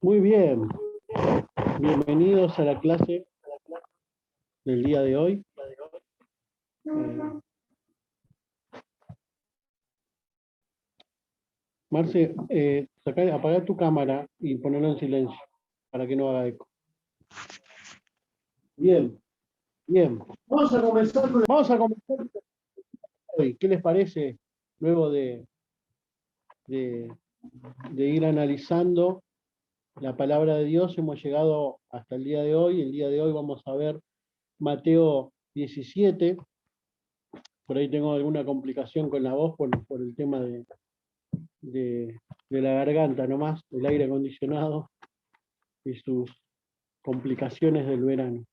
Muy bien, bienvenidos a la clase del día de hoy. Marce, apaga tu cámara y ponelo en silencio para que no haga eco. Bien, bien. Vamos a comenzar hoy. ¿Qué les parece? Luego de, de ir analizando la palabra de Dios, hemos llegado hasta el día de hoy. El día de hoy vamos a ver Mateo 17. Por ahí tengo alguna complicación con la voz por el tema de, de la garganta nomás, el aire acondicionado y sus complicaciones del verano.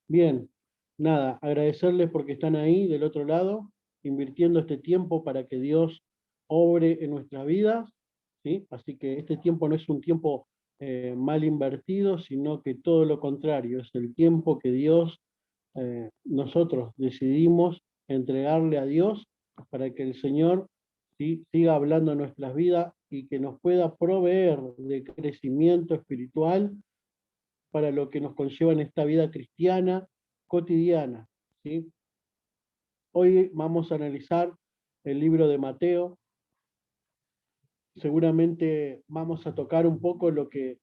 Bien, nada, agradecerles porque están ahí del otro lado, invirtiendo este tiempo para que Dios obre en nuestras vidas, ¿sí? Así que este tiempo no es un tiempo mal invertido, sino que todo lo contrario, es el tiempo que Dios, nosotros decidimos entregarle a Dios para que el Señor, ¿sí?, siga hablando en nuestras vidas y que nos pueda proveer de crecimiento espiritual para lo que nos conlleva en esta vida cristiana cotidiana, ¿sí? Hoy vamos a analizar el libro de Mateo. Seguramente vamos a tocar un poco lo que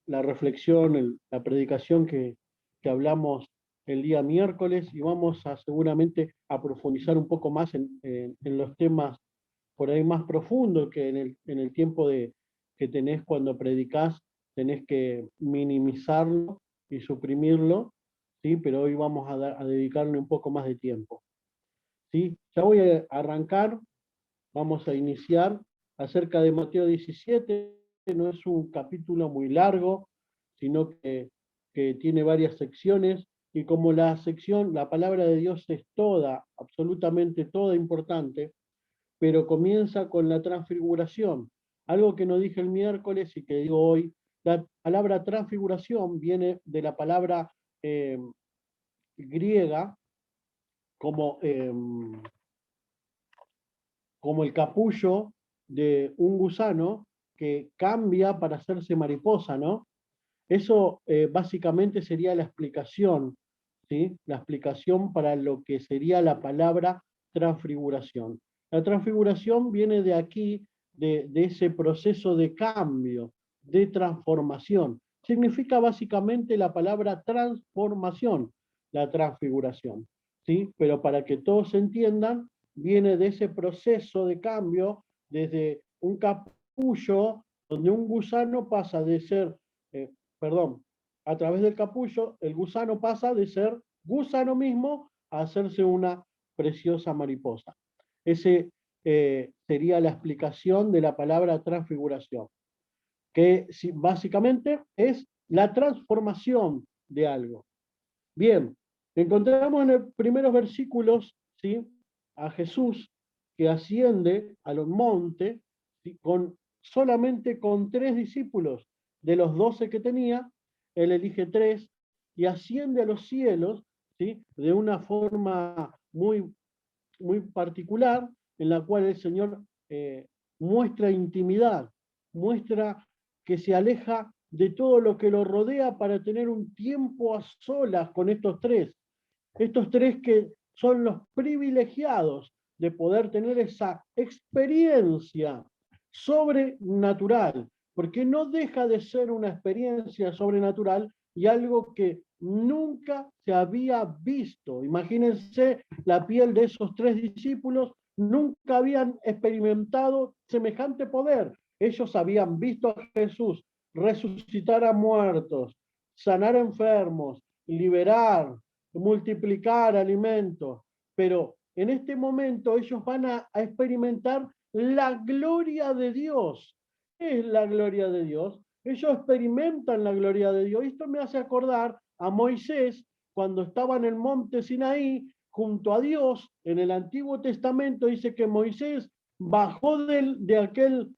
la reflexión, la predicación que hablamos el día miércoles, y vamos a seguramente a profundizar un poco más en los temas por ahí más profundos que en el tiempo que tenés cuando predicás, tenés que minimizarlo y suprimirlo, ¿sí? Pero hoy vamos a dedicarle un poco más de tiempo, ¿sí? Ya voy a arrancar, vamos a iniciar acerca de Mateo 17. No es un capítulo muy largo, sino que tiene varias secciones, y como la palabra de Dios es toda, absolutamente toda importante, pero comienza con la transfiguración. Algo que no dije el miércoles y que digo hoy, la palabra transfiguración viene de la palabra eh, griega como, como el capullo de un gusano que cambia para hacerse mariposa, ¿no? Eso básicamente sería la explicación, ¿sí? La explicación para lo que sería la palabra transfiguración. La transfiguración viene de aquí, de ese proceso de cambio, de transformación. Significa básicamente la palabra transformación, la transfiguración, ¿sí? Pero para que todos entiendan, viene de ese proceso de cambio desde un capullo donde un gusano pasa de ser eh, perdón, a través del capullo, el gusano pasa de ser gusano mismo a hacerse una preciosa mariposa. Ese sería la explicación de la palabra transfiguración, que básicamente es la transformación de algo. Bien, encontramos en los primeros versículos, ¿sí?, a Jesús que asciende a los montes, ¿sí?, solamente con 3 discípulos de los 12 que tenía. Él elige 3 y asciende a los cielos, ¿sí?, de una forma muy, muy particular, en la cual el Señor muestra intimidad, muestra que se aleja de todo lo que lo rodea para tener un tiempo a solas con estos tres que son los privilegiados de poder tener esa experiencia sobrenatural, porque no deja de ser una experiencia sobrenatural y algo que nunca se había visto. Imagínense la piel de esos 3 discípulos, nunca habían experimentado semejante poder. Ellos habían visto a Jesús resucitar a muertos, sanar enfermos, liberar, multiplicar alimentos, pero en este momento ellos van a experimentar la gloria de Dios. ¿Qué es la gloria de Dios? Ellos experimentan la gloria de Dios. Esto me hace acordar a Moisés cuando estaba en el monte Sinaí junto a Dios. En el Antiguo Testamento dice que Moisés bajó de aquel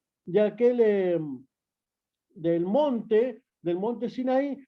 del monte Sinaí,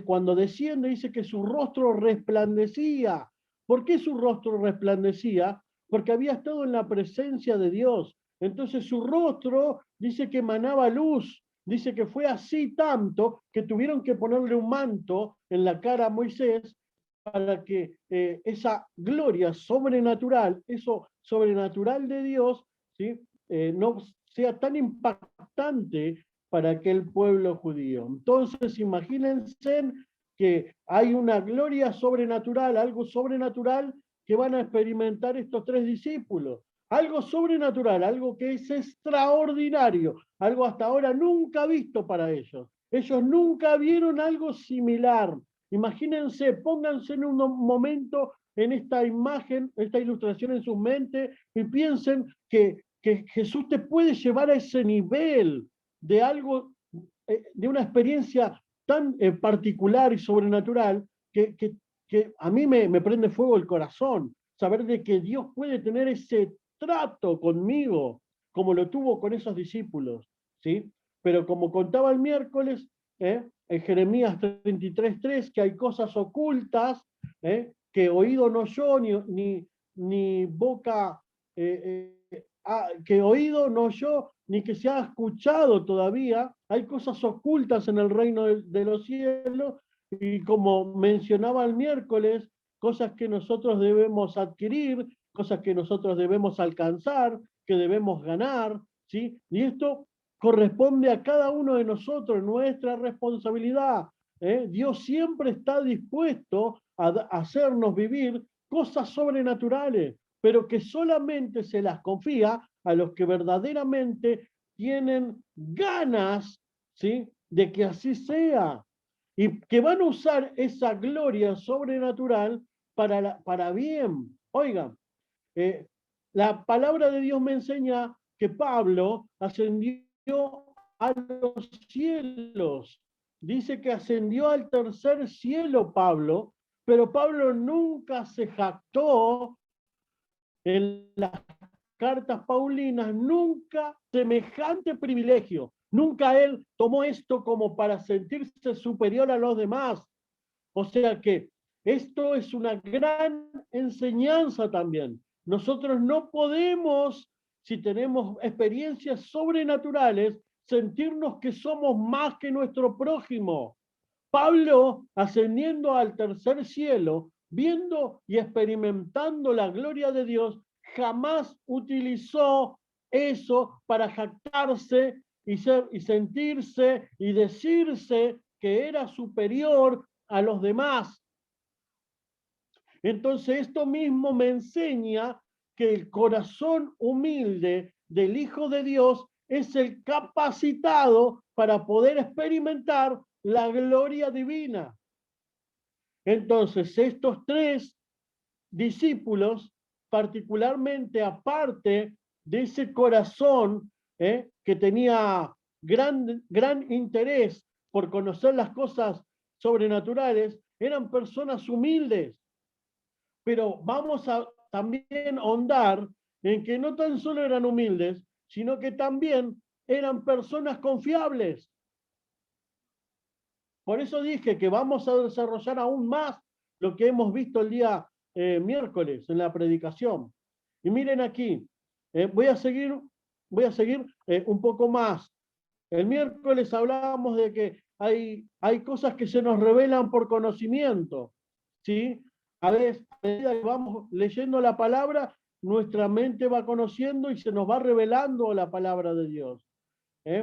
cuando desciende dice que su rostro resplandecía. ¿Por qué su rostro resplandecía? Porque había estado en la presencia de Dios. Entonces su rostro dice que emanaba luz, dice que fue así tanto que tuvieron que ponerle un manto en la cara a Moisés para que esa gloria sobrenatural, eso sobrenatural de Dios, ¿sí? No sea tan impactante para aquel pueblo judío. Entonces, imagínense que hay una gloria sobrenatural, algo sobrenatural que van a experimentar estos tres discípulos. Algo sobrenatural, algo que es extraordinario, algo hasta ahora nunca visto para ellos. Ellos nunca vieron algo similar. Imagínense, pónganse en un momento en esta imagen, esta ilustración en su mente y piensen que Jesús te puede llevar a ese nivel de algo, de una experiencia tan particular y sobrenatural que a mí me prende fuego el corazón, saber de que Dios puede tener ese trato conmigo, como lo tuvo con esos discípulos, ¿sí? Pero como contaba el miércoles, en Jeremías 33:3, que hay cosas ocultas, que oído no oyó, ni boca, que oído no oyó, ni que se ha escuchado todavía. Hay cosas ocultas en el reino de los cielos, y como mencionaba el miércoles, cosas que nosotros debemos adquirir, cosas que nosotros debemos alcanzar, que debemos ganar, ¿sí? Y esto corresponde a cada uno de nosotros, nuestra responsabilidad. Dios siempre está dispuesto a hacernos vivir cosas sobrenaturales, pero que solamente se las confía a los que verdaderamente tienen ganas, ¿sí?, de que así sea, y que van a usar esa gloria sobrenatural para bien. Oigan, la palabra de Dios me enseña que Pablo ascendió a los cielos. Dice que ascendió al tercer cielo Pablo, pero Pablo nunca se jactó en las cartas paulinas, nunca semejante privilegio. Nunca él tomó esto como para sentirse superior a los demás. O sea que esto es una gran enseñanza también. Nosotros no podemos, si tenemos experiencias sobrenaturales, sentirnos que somos más que nuestro prójimo. Pablo, ascendiendo al tercer cielo, viendo y experimentando la gloria de Dios, jamás utilizó eso para jactarse y sentirse y decirse que era superior a los demás. Entonces, esto mismo me enseña que el corazón humilde del Hijo de Dios es el capacitado para poder experimentar la gloria divina. Entonces, estos tres discípulos, particularmente aparte de ese corazón que tenía gran interés por conocer las cosas sobrenaturales, eran personas humildes. Pero vamos a también ahondar en que no tan solo eran humildes, sino que también eran personas confiables. Por eso dije que vamos a desarrollar aún más lo que hemos visto el día miércoles en la predicación. Y miren aquí, voy a seguir un poco más. El miércoles hablábamos de que hay cosas que se nos revelan por conocimiento, ¿sí? A veces, a medida que vamos leyendo la palabra, nuestra mente va conociendo y se nos va revelando la palabra de Dios.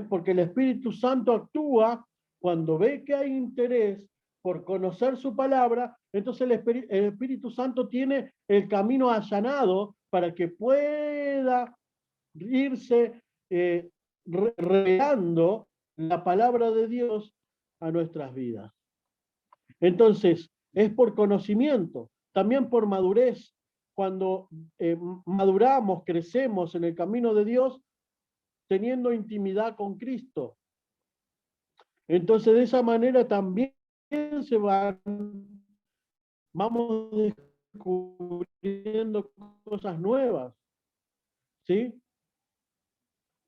Porque el Espíritu Santo actúa cuando ve que hay interés por conocer su palabra, entonces el Espíritu Santo tiene el camino allanado para que pueda irse revelando la palabra de Dios a nuestras vidas. Entonces, es por conocimiento, también por madurez. Cuando maduramos, crecemos en el camino de Dios, teniendo intimidad con Cristo. Entonces, de esa manera también vamos descubriendo cosas nuevas, ¿sí?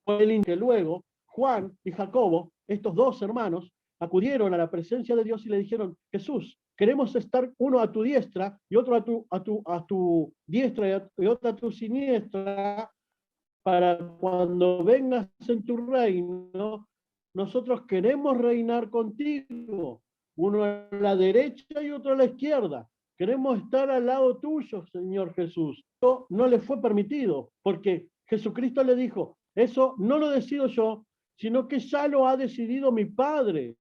Que luego Juan y Jacobo, estos dos hermanos, acudieron a la presencia de Dios y le dijeron: Jesús, queremos estar uno a tu diestra y otro a tu diestra y otro a tu siniestra, para cuando vengas en tu reino nosotros queremos reinar contigo, uno a la derecha y otro a la izquierda. Queremos estar al lado tuyo, Señor Jesús. Esto no le fue permitido, porque Jesucristo le dijo, eso no lo decido yo, sino que ya lo ha decidido mi Padre.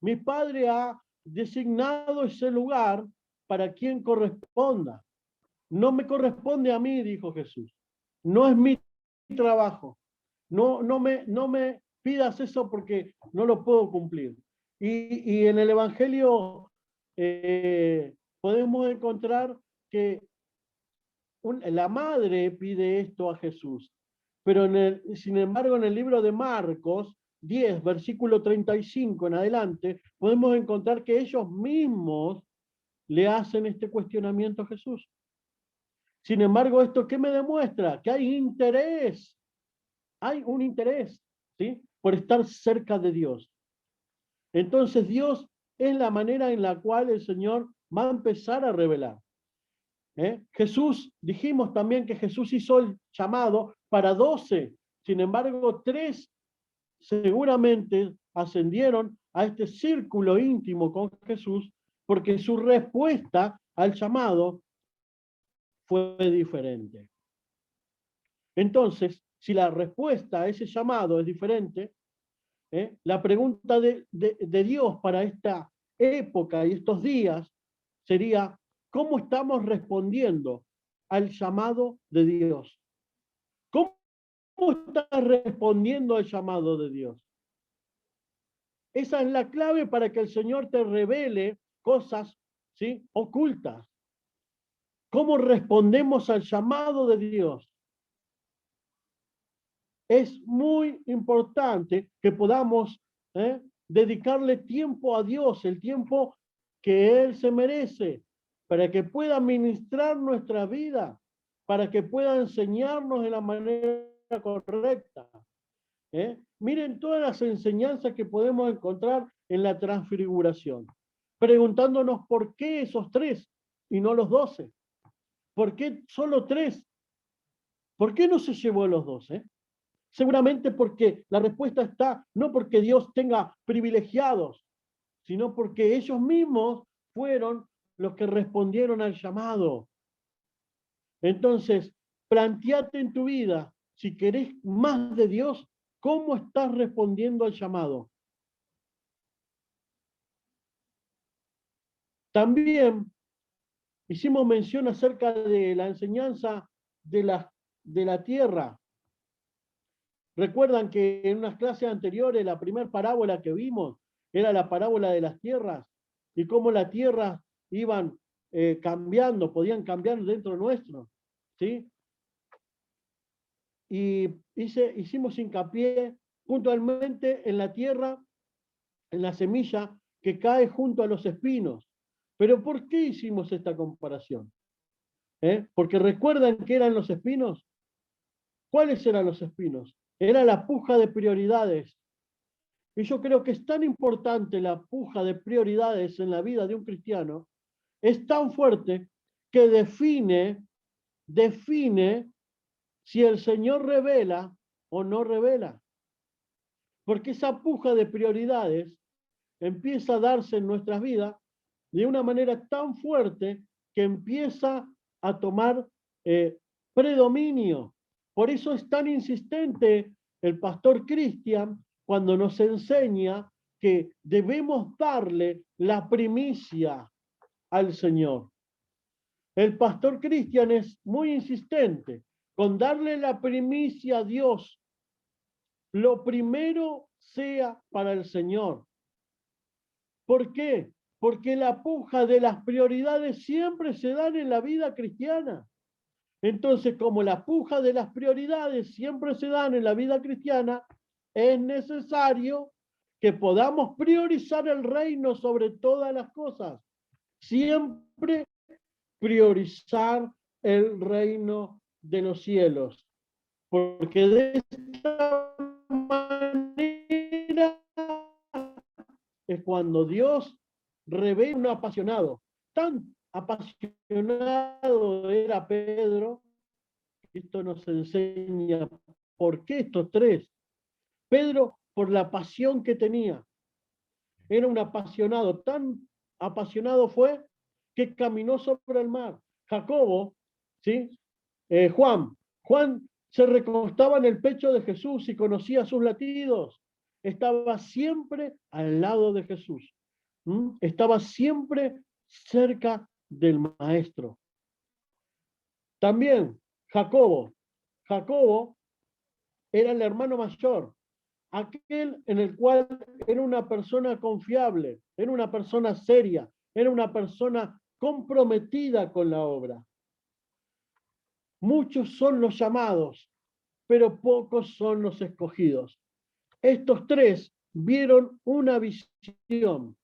Mi Padre ha designado ese lugar para quien corresponda. No me corresponde a mí, dijo Jesús. No es mi trabajo. No me pidas eso porque no lo puedo cumplir. Y en el Evangelio podemos encontrar que la madre pide esto a Jesús. Pero sin embargo, en el libro de Marcos 10, versículo 35 en adelante, podemos encontrar que ellos mismos le hacen este cuestionamiento a Jesús. Sin embargo, ¿esto qué me demuestra? Que hay un interés, ¿sí? Por estar cerca de Dios. Entonces Dios es la manera en la cual el Señor va a empezar a revelar. Jesús, dijimos también que Jesús hizo el llamado para 12, sin embargo 3 seguramente ascendieron a este círculo íntimo con Jesús porque su respuesta al llamado fue diferente. Entonces, si la respuesta a ese llamado es diferente, la pregunta de Dios para esta época y estos días sería, ¿cómo estamos respondiendo al llamado de Dios? ¿Cómo estás respondiendo al llamado de Dios? Esa es la clave para que el Señor te revele cosas, ¿sí?, ocultas. ¿Cómo respondemos al llamado de Dios? Es muy importante que podamos dedicarle tiempo a Dios, el tiempo que Él se merece, para que pueda ministrar nuestra vida, para que pueda enseñarnos de la manera correcta. Miren todas las enseñanzas que podemos encontrar en la transfiguración, preguntándonos por qué esos 3 y no los 12. ¿Por qué solo 3? ¿Por qué no se llevó a los 12? Seguramente porque la respuesta está, no porque Dios tenga privilegiados, sino porque ellos mismos fueron los que respondieron al llamado. Entonces, planteate en tu vida, si querés más de Dios, ¿cómo estás respondiendo al llamado? También hicimos mención acerca de la enseñanza de la tierra. Recuerdan que en unas clases anteriores la primera parábola que vimos era la parábola de las tierras y cómo las tierras iban cambiando, podían cambiar dentro nuestro, ¿sí? Y hicimos hincapié puntualmente en la tierra, en la semilla que cae junto a los espinos. Pero ¿por qué hicimos esta comparación? Porque recuerdan que eran los espinos. ¿Cuáles eran los espinos? Era la puja de prioridades. Y yo creo que es tan importante la puja de prioridades en la vida de un cristiano, es tan fuerte que define si el Señor revela o no revela. Porque esa puja de prioridades empieza a darse en nuestras vidas de una manera tan fuerte que empieza a tomar predominio. Por eso es tan insistente el pastor Cristian cuando nos enseña que debemos darle la primicia al Señor. El pastor Cristian es muy insistente con darle la primicia a Dios. Lo primero sea para el Señor. ¿Por qué? Porque la puja de las prioridades siempre se dan en la vida cristiana. Entonces, como la puja de las prioridades siempre se dan en la vida cristiana, es necesario que podamos priorizar el reino sobre todas las cosas. Siempre priorizar el reino de los cielos. Porque de esta manera es cuando Dios revela un apasionado. Tan apasionado era Pedro, esto nos enseña por qué estos 3. Pedro por la pasión que tenía. Era un apasionado, tan apasionado fue que caminó sobre el mar. Jacobo, ¿sí? Juan se recostaba en el pecho de Jesús y conocía sus latidos. Estaba siempre al lado de Jesús. Estaba siempre cerca del maestro. También Jacobo era el hermano mayor, aquel en el cual era una persona confiable, era una persona seria, era una persona comprometida con la obra. Muchos son los llamados, pero pocos son los escogidos. Estos tres vieron una visión,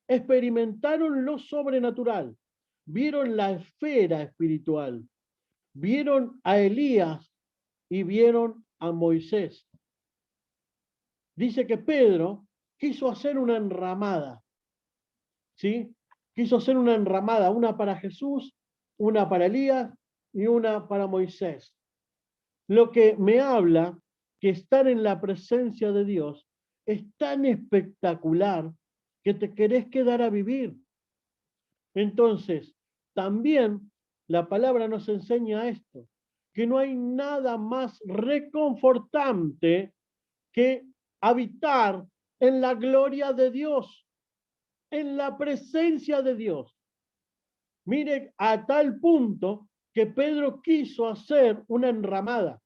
experimentaron lo sobrenatural, vieron la esfera espiritual, vieron a Elías y vieron a Moisés. Dice que Pedro quiso hacer una enramada, ¿sí? Quiso hacer una enramada, una para Jesús, una para Elías y una para Moisés. Lo que me habla que estar en la presencia de Dios es tan espectacular que te querés quedar a vivir. Entonces, también la palabra nos enseña esto, que no hay nada más reconfortante que habitar en la gloria de Dios, en la presencia de Dios. Mire, a tal punto que Pedro quiso hacer una enramada,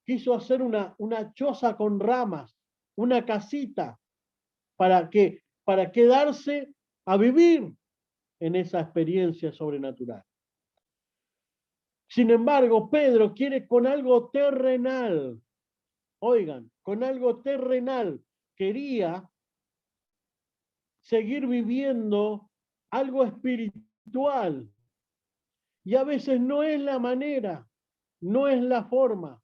quiso hacer una choza con ramas, una casita, para quedarse a vivir en esa experiencia sobrenatural. Sin embargo, Pedro quiere con algo terrenal, oigan, con algo terrenal, quería seguir viviendo algo espiritual. Y a veces no es la manera, no es la forma.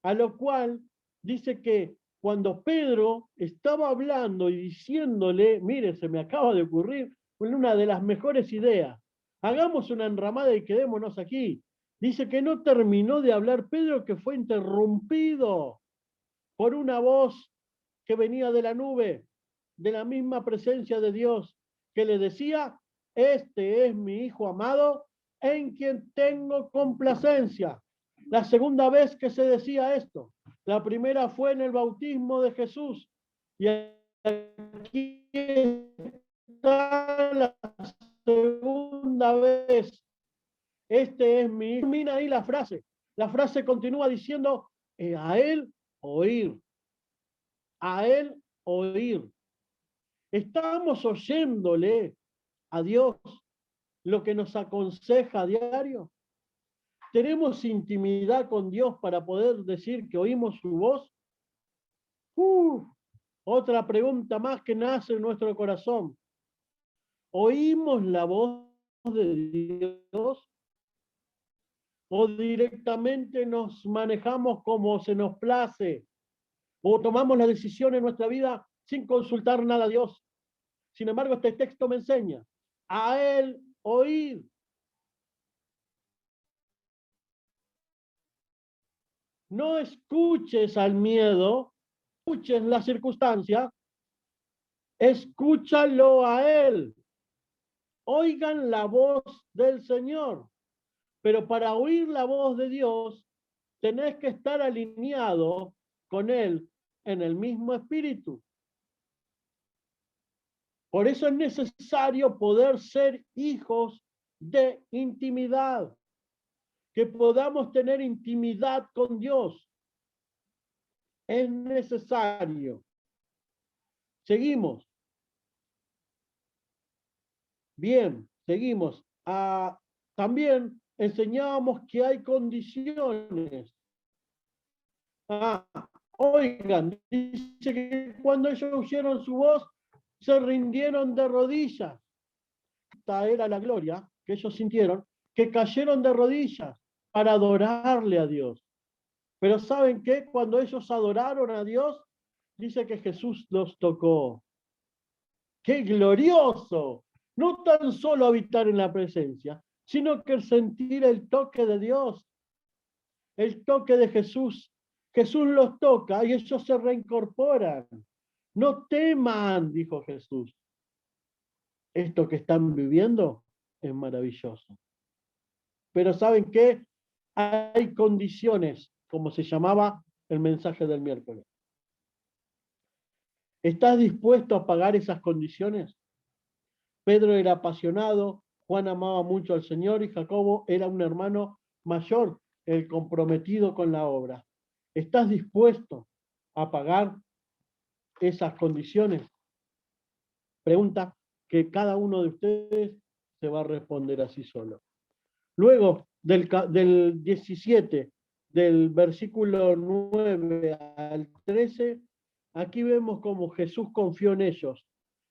A lo cual dice que cuando Pedro estaba hablando y diciéndole, mire, se me acaba de ocurrir una de las mejores ideas, hagamos una enramada y quedémonos aquí. Dice que no terminó de hablar Pedro, que fue interrumpido por una voz que venía de la nube, de la misma presencia de Dios, que le decía, este es mi Hijo amado, en quien tengo complacencia. La segunda vez que se decía esto, la primera fue en el bautismo de Jesús, y aquí está la segunda vez, este es mi Hijo. Termina ahí la frase continúa diciendo, a él oír, a él oír. ¿Estamos oyéndole a Dios lo que nos aconseja a diario? ¿Tenemos intimidad con Dios para poder decir que oímos su voz? Otra pregunta más que nace en nuestro corazón. ¿Oímos la voz de Dios? ¿O directamente nos manejamos como se nos place? ¿O tomamos la decisión en nuestra vida sin consultar nada a Dios? Sin embargo, este texto me enseña a él oír. No escuches al miedo, escuches la circunstancia, escúchalo a él. Oigan la voz del Señor. Pero para oír la voz de Dios, tenés que estar alineado con él en el mismo espíritu. Por eso es necesario poder ser hijos de intimidad, que podamos tener intimidad con Dios. Es necesario. Seguimos. Bien, seguimos. También enseñábamos que hay condiciones. Oigan, dice que cuando ellos oyeron su voz, se rindieron de rodillas. Esta era la gloria que ellos sintieron, que cayeron de rodillas para adorarle a Dios. Pero ¿saben qué? Cuando ellos adoraron a Dios, dice que Jesús los tocó. ¡Qué glorioso! No tan solo habitar en la presencia, sino que sentir el toque de Dios, el toque de Jesús, Jesús los toca y ellos se reincorporan. No teman, dijo Jesús. Esto que están viviendo es maravilloso. Pero ¿saben qué? Hay condiciones, como se llamaba el mensaje del miércoles. ¿Estás dispuesto a pagar esas condiciones? Pedro era apasionado, Juan amaba mucho al Señor y Jacobo era un hermano mayor, el comprometido con la obra. ¿Estás dispuesto a pagar esas condiciones? Pregunta que cada uno de ustedes se va a responder así solo. Luego del 17, del versículo 9 al 13, aquí vemos cómo Jesús confió en ellos.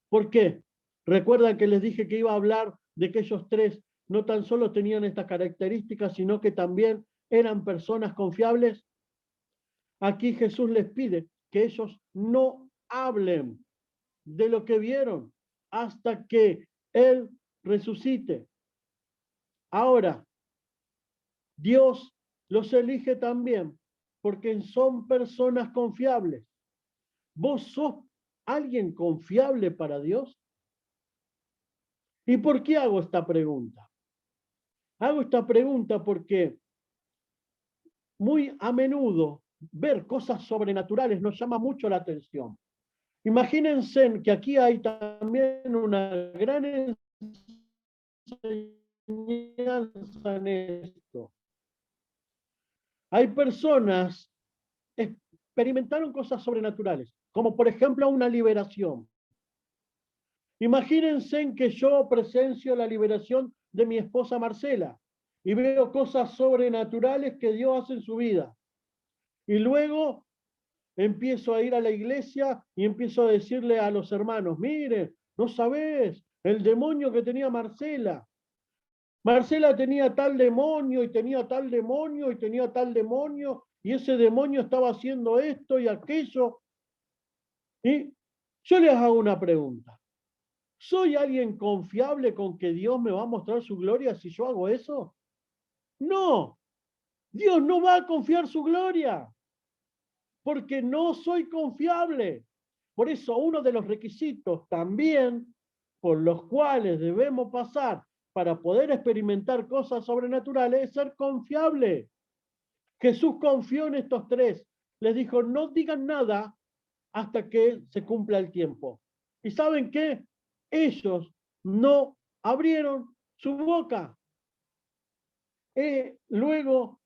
¿Por qué? Recuerdan que les dije que iba a hablar de que ellos tres no tan solo tenían estas características, sino que también eran personas confiables. Aquí Jesús les pide que ellos no hablen de lo que vieron hasta que Él resucite. Ahora, Dios los elige también porque son personas confiables. ¿Vos sos alguien confiable para Dios? ¿Y por qué hago esta pregunta? Hago esta pregunta porque muy a menudo ver cosas sobrenaturales nos llama mucho la atención. Imagínense que aquí hay también una gran enseñanza en esto. Hay personas que experimentaron cosas sobrenaturales, como por ejemplo una liberación. Imagínense que yo presencio la liberación de mi esposa Marcela y veo cosas sobrenaturales que Dios hace en su vida. Y luego empiezo a ir a la iglesia y empiezo a decirle a los hermanos, mire, no sabés, el demonio que tenía Marcela. Marcela tenía tal demonio y tenía tal demonio y tenía tal demonio y ese demonio estaba haciendo esto y aquello. Y yo les hago una pregunta. ¿Soy alguien confiable con que Dios me va a mostrar su gloria si yo hago eso? No, Dios no va a confiar su gloria, porque no soy confiable. Por eso uno de los requisitos también por los cuales debemos pasar para poder experimentar cosas sobrenaturales es ser confiable. Jesús confió en estos tres. Les dijo, no digan nada hasta que se cumpla el tiempo. ¿Y saben qué? Ellos no abrieron su boca. Luego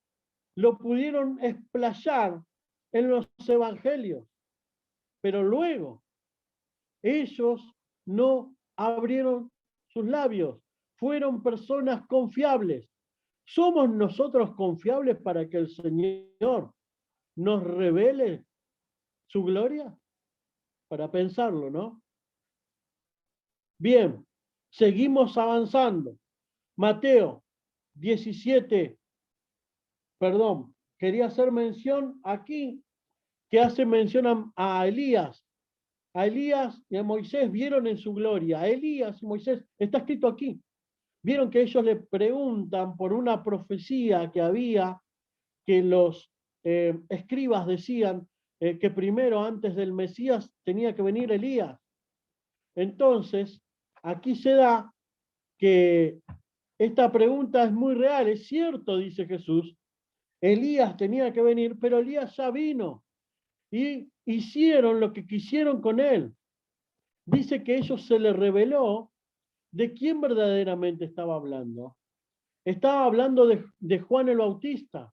lo pudieron explayar en los evangelios, pero luego ellos no abrieron sus labios. Fueron personas confiables. ¿Somos nosotros confiables para que el Señor nos revele su gloria? Para pensarlo, ¿no? Bien, seguimos avanzando. Mateo 17, perdón, quería hacer mención aquí, que hace mención a Elías. A Elías y a Moisés vieron en su gloria. A Elías y Moisés, está escrito aquí. Vieron que ellos le preguntan por una profecía que había, que los escribas decían que primero, antes del Mesías, tenía que venir Elías. Entonces, aquí se da que esta pregunta es muy real, es cierto, dice Jesús, Elías tenía que venir, pero Elías ya vino y hicieron lo que quisieron con él. Dice que ellos se les reveló de quién verdaderamente estaba hablando. Estaba hablando de Juan el Bautista.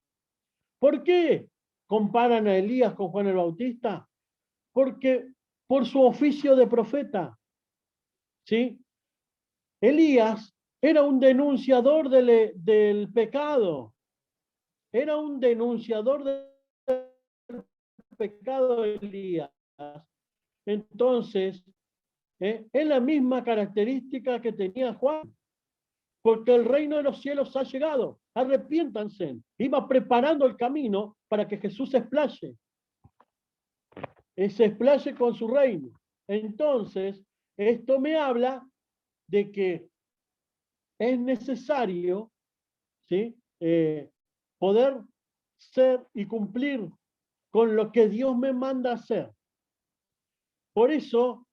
¿Por qué comparan a Elías con Juan el Bautista? Porque por su oficio de profeta, ¿sí? Elías era un denunciador del pecado, era un denunciador del pecado Elías. Entonces, es la misma característica que tenía Juan, porque el reino de los cielos ha llegado, arrepiéntanse, iba preparando el camino para que Jesús se explaye con su reino. Entonces, esto me habla de que es necesario, ¿sí? Poder ser y cumplir con lo que Dios me manda hacer. Por eso,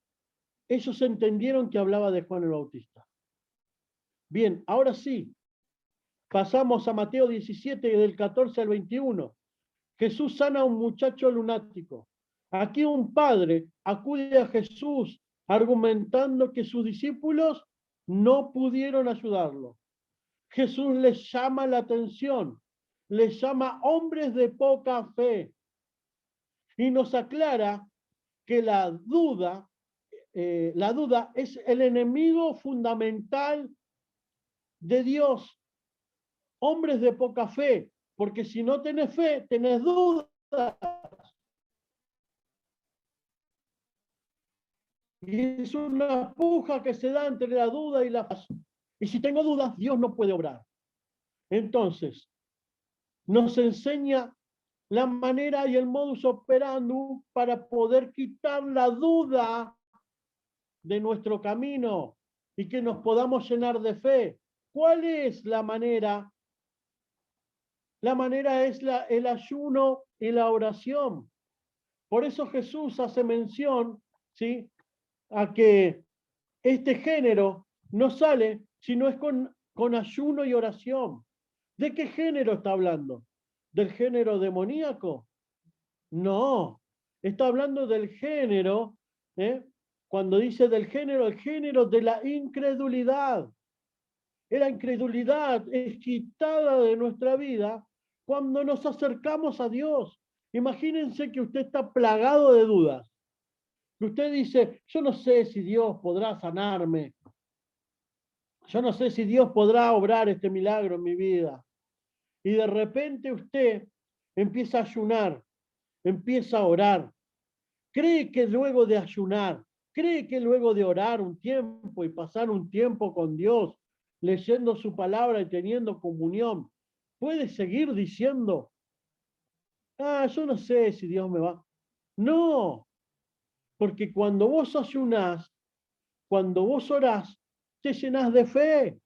ellos entendieron que hablaba de Juan el Bautista. Bien, ahora sí, pasamos a Mateo 17, del 14 al 21. Jesús sana a un muchacho lunático. Aquí un padre acude a Jesús argumentando que sus discípulos no pudieron ayudarlo. Jesús les llama la atención, les llama hombres de poca fe y nos aclara que la duda es el enemigo fundamental de Dios. Hombres de poca fe, porque si no tenés fe, tenés dudas. Y es una puja que se da entre la duda y la fe. Y si tengo dudas, Dios no puede obrar. Entonces, nos enseña la manera y el modus operandi para poder quitar la duda de nuestro camino y que nos podamos llenar de fe. ¿Cuál es la manera? La manera es el ayuno y la oración. Por eso Jesús hace mención, ¿sí?, a que este género no sale si no es con ayuno y oración. ¿De qué género está hablando? ¿Del género demoníaco? No, está hablando del género, cuando dice del género, el género de la incredulidad. La incredulidad es quitada de nuestra vida cuando nos acercamos a Dios. Imagínense que usted está plagado de dudas. Que usted dice, yo no sé si Dios podrá sanarme. Yo no sé si Dios podrá obrar este milagro en mi vida. Y de repente usted empieza a ayunar, empieza a orar. Cree que luego de ayunar, cree que luego de orar un tiempo y pasar un tiempo con Dios, leyendo su palabra y teniendo comunión, puede seguir diciendo, yo no sé si Dios me va. No, porque cuando vos ayunás, cuando vos orás, te llenás de fe.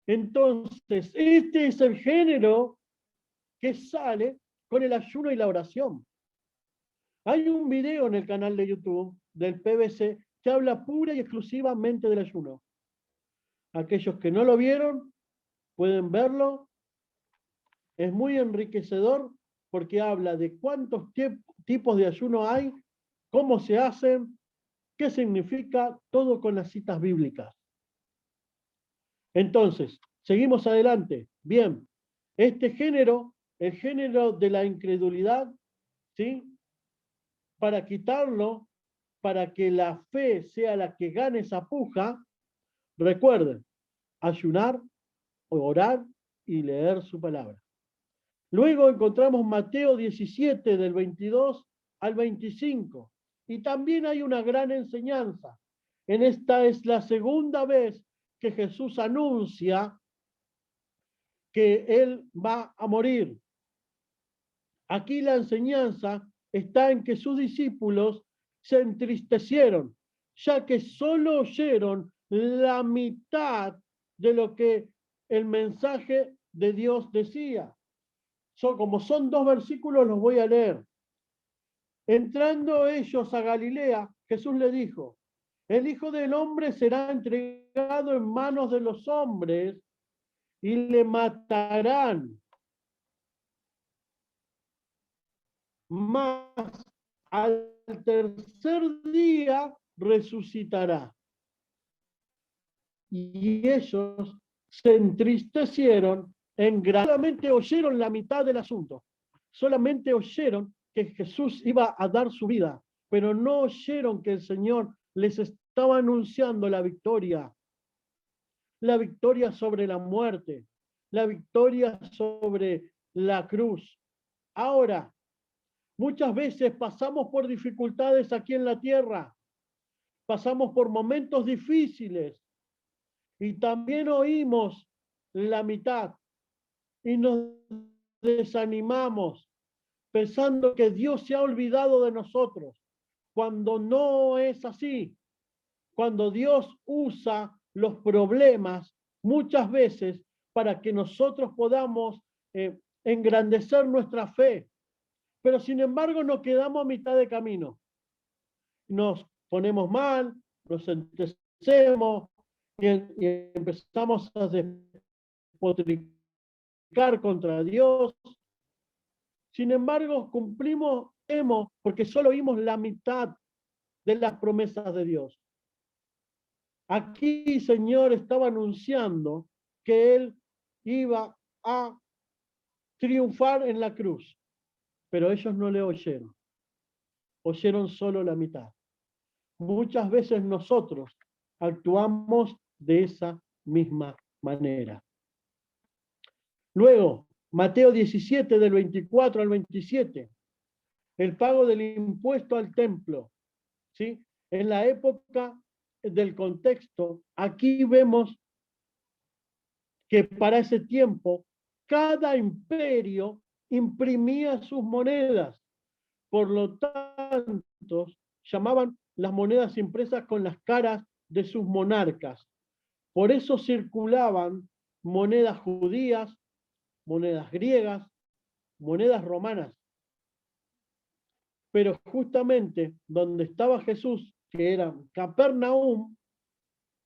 Entonces, este es el género que sale con el ayuno y la oración. Hay un video en el canal de YouTube del PBC que habla pura y exclusivamente del ayuno. Aquellos que no lo vieron pueden verlo. Es muy enriquecedor porque habla de cuántos tipos de ayuno hay, cómo se hacen, qué significa, todo con las citas bíblicas. Entonces, seguimos adelante. Bien, este género, el género de la incredulidad, ¿sí?, para quitarlo, para que la fe sea la que gane esa puja, recuerden, ayunar, orar y leer su palabra. Luego encontramos Mateo 17, del 22 al 25. Y también hay una gran enseñanza. En esta es la segunda vez que Jesús anuncia que Él va a morir. Aquí la enseñanza está en que sus discípulos se entristecieron, ya que solo oyeron la mitad de lo que el mensaje de Dios decía. Como son 2 versículos, los voy a leer. Entrando ellos a Galilea, Jesús le dijo, el Hijo del Hombre será entregado en manos de los hombres y le matarán. Mas al tercer día resucitará. Y ellos se entristecieron solamente oyeron la mitad del asunto. Solamente oyeron que Jesús iba a dar su vida, pero no oyeron que el Señor les estaba anunciando la victoria sobre la muerte, la victoria sobre la cruz. Ahora, muchas veces pasamos por dificultades aquí en la tierra, pasamos por momentos difíciles y también oímos la mitad y nos desanimamos pensando que Dios se ha olvidado de nosotros, cuando no es así. Cuando Dios usa los problemas muchas veces para que nosotros podamos engrandecer nuestra fe. Pero sin embargo nos quedamos a mitad de camino. Nos ponemos mal, nos entecemos y empezamos a despotricar contra Dios. Sin embargo, cumplimos, porque solo vimos la mitad de las promesas de Dios. Aquí, Señor, estaba anunciando que Él iba a triunfar en la cruz, pero ellos no le oyeron. Oyeron solo la mitad. Muchas veces nosotros actuamos de esa misma manera. Luego, Mateo 17, del 24 al 27, el pago del impuesto al templo, ¿sí? En la época del contexto, aquí vemos que para ese tiempo cada imperio imprimía sus monedas. Por lo tanto, llamaban las monedas impresas con las caras de sus monarcas. Por eso circulaban monedas judías, monedas griegas, monedas romanas. Pero justamente donde estaba Jesús, que era Capernaum,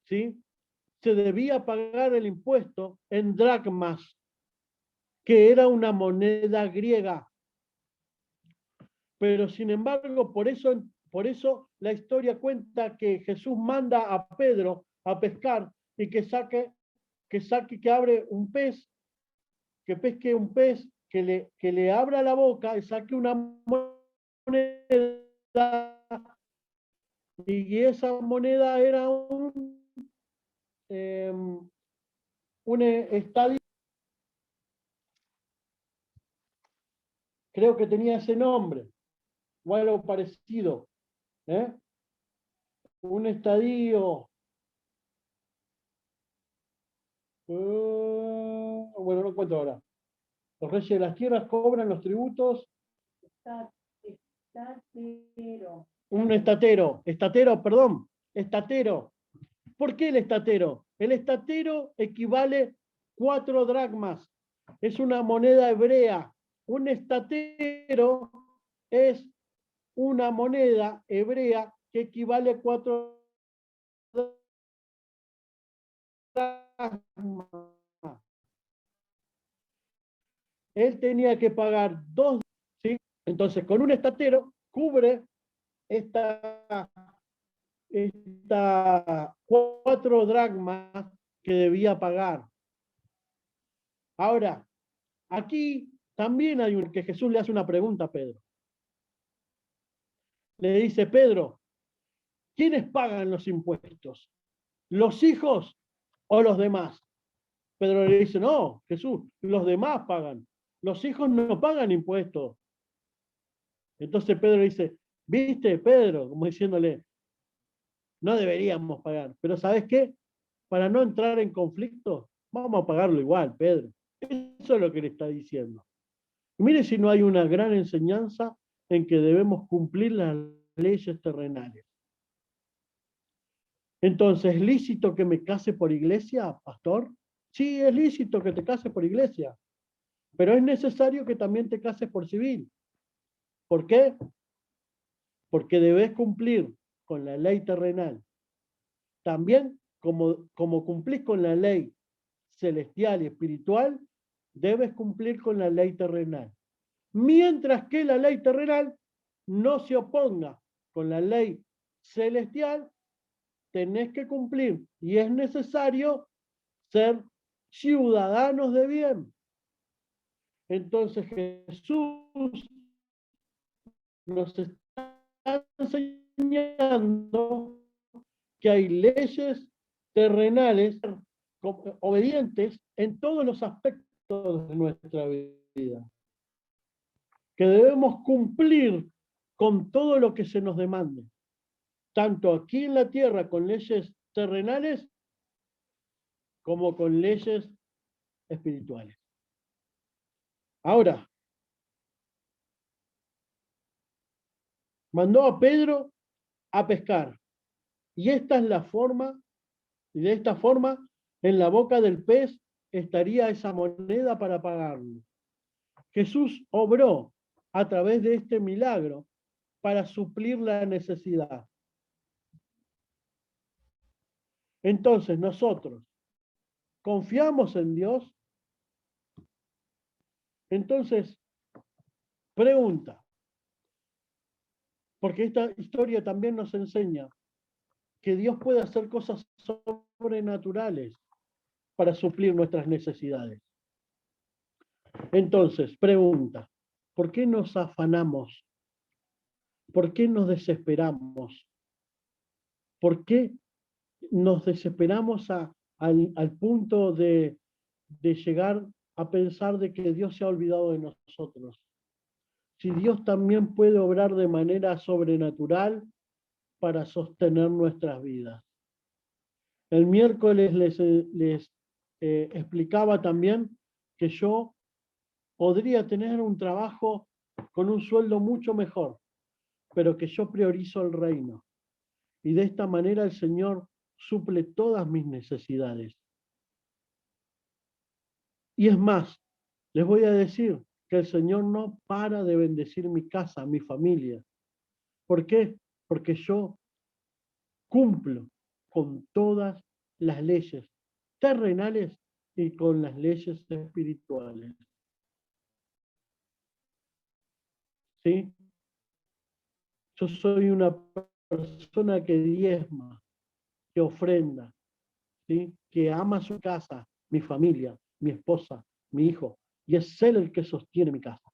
¿sí?, se debía pagar el impuesto en dracmas, que era una moneda griega. Pero sin embargo, por eso la historia cuenta que Jesús manda a Pedro a pescar y que abre un pez, que pesque un pez, que le abra la boca y saque una moneda, y esa moneda era un estadio, creo que tenía ese nombre, o algo parecido, un estadio, bueno, no cuento ahora. Los reyes de las tierras cobran los tributos. Estatero. Un estatero, perdón, estatero. ¿Por qué el estatero? El estatero equivale 4 dracmas. Es una moneda hebrea. Un estatero es una moneda hebrea que equivale a 4 dracmas. Él tenía que pagar 2, ¿sí? Entonces, con un estatero cubre esta 4 dracmas que debía pagar. Ahora, aquí también hay que Jesús le hace una pregunta a Pedro. Le dice: Pedro, ¿quiénes pagan los impuestos? ¿Los hijos o los demás? Pedro le dice: no, Jesús, los demás pagan. Los hijos no pagan impuestos. Entonces Pedro dice: ¿viste, Pedro? Como diciéndole, no deberíamos pagar. Pero ¿sabes qué? Para no entrar en conflicto, vamos a pagarlo igual, Pedro. Eso es lo que le está diciendo. Y mire si no hay una gran enseñanza en que debemos cumplir las leyes terrenales. Entonces, ¿es lícito que me case por iglesia, pastor? Sí, es lícito que te cases por iglesia, pero es necesario que también te cases por civil. ¿Por qué? Porque debes cumplir con la ley terrenal. También, como cumplís con la ley celestial y espiritual, debes cumplir con la ley terrenal. Mientras que la ley terrenal no se oponga con la ley celestial, tenés que cumplir, y es necesario ser ciudadanos de bien. Entonces Jesús nos está enseñando que hay leyes terrenales obedientes en todos los aspectos de nuestra vida, que debemos cumplir con todo lo que se nos demande, tanto aquí en la tierra con leyes terrenales como con leyes espirituales. Ahora, mandó a Pedro a pescar, y esta es la forma, y de esta forma, en la boca del pez estaría esa moneda para pagarlo. Jesús obró a través de este milagro para suplir la necesidad. Entonces nosotros confiamos en Dios. Entonces, pregunta, porque esta historia también nos enseña que Dios puede hacer cosas sobrenaturales para suplir nuestras necesidades. Entonces, pregunta, ¿por qué nos afanamos? ¿Por qué nos desesperamos? ¿Por qué nos desesperamos al punto de llegar a pensar de que Dios se ha olvidado de nosotros? Si Dios también puede obrar de manera sobrenatural para sostener nuestras vidas. El miércoles les explicaba también que yo podría tener un trabajo con un sueldo mucho mejor, pero que yo priorizo el reino. Y de esta manera el Señor suple todas mis necesidades. Y es más, les voy a decir que el Señor no para de bendecir mi casa, mi familia. ¿Por qué? Porque yo cumplo con todas las leyes terrenales y con las leyes espirituales. ¿Sí? Yo soy una persona que diezma, que ofrenda, ¿sí? Que ama su casa, mi familia, mi esposa, mi hijo, y es Él el que sostiene mi casa.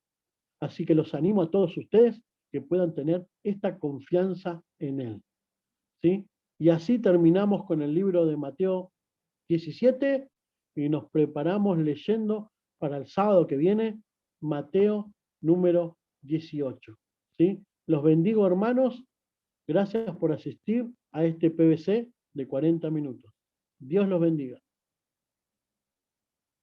Así que los animo a todos ustedes que puedan tener esta confianza en Él. ¿Sí? Y así terminamos con el libro de Mateo 17 y nos preparamos leyendo para el sábado que viene Mateo número 18. ¿Sí? Los bendigo, hermanos. Gracias por asistir a este PBC de 40 minutos. Dios los bendiga.